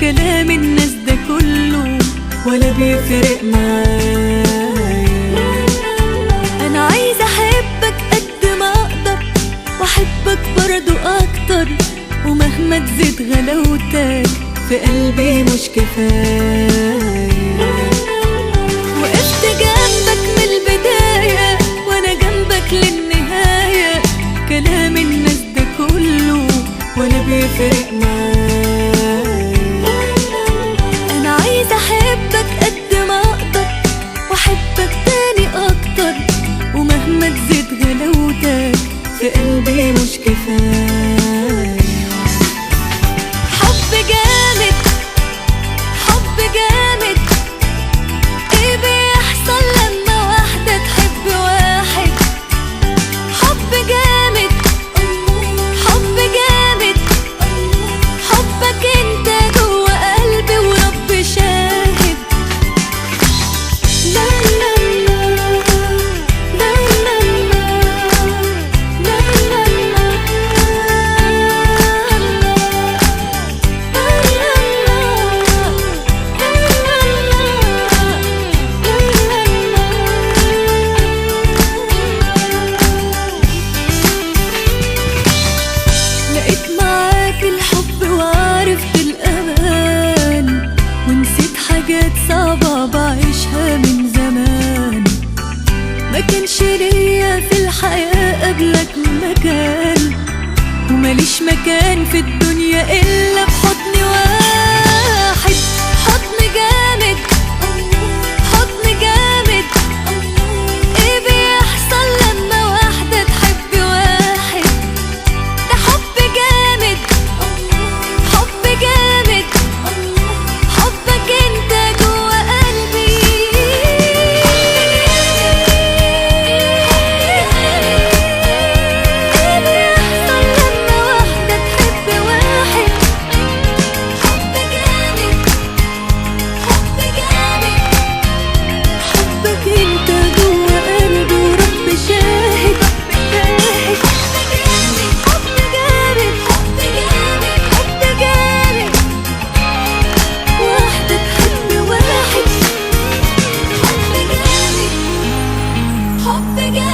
كلام الناس ده كله ولا بيفرق معايا. انا عايزة احبك قد ما اقدر واحبك برضو اكتر، ومهما تزيد غلاوتك في قلبي مش كفاية. وقفت جنبك من البداية وانا جنبك للنهاية، كلام الناس ده كله ولا بيفرق معايا. انا عايزة احبك قد ما اقدر واحبك تاني اكتر، ومهما تزيد غلاوتك في قلبي مش كفاية. حب جامد حب جامد، ايه بيحصل لما واحدة تحب واحد؟ حب جامد حب جامد، حبك انت جوا قلبي ورب شاهد. لا لا لا لا لا لا لا لقيت معاك الحب وعرفت الأمان، ونسيت حاجات صعبة بعيشها من زمان. ما كانش ليا في الحياة قبلك مكان، وماليش مكان في الدنيا إلا في حضن واحد. حضن جامد حضن جامد، ايه بيحصل لما واحدة تحب واحد؟ ده حب جامد حب جامد، حبك انت جوا قلبي. ايه بيحصل لما واحدة تحب واحد؟ حب جامد حب جامد، حبك انت جوا قلبي ورب شاهد. حب جامد حب جامد حب جامد، واحدة تحب واحد. حب جامد حب جامد.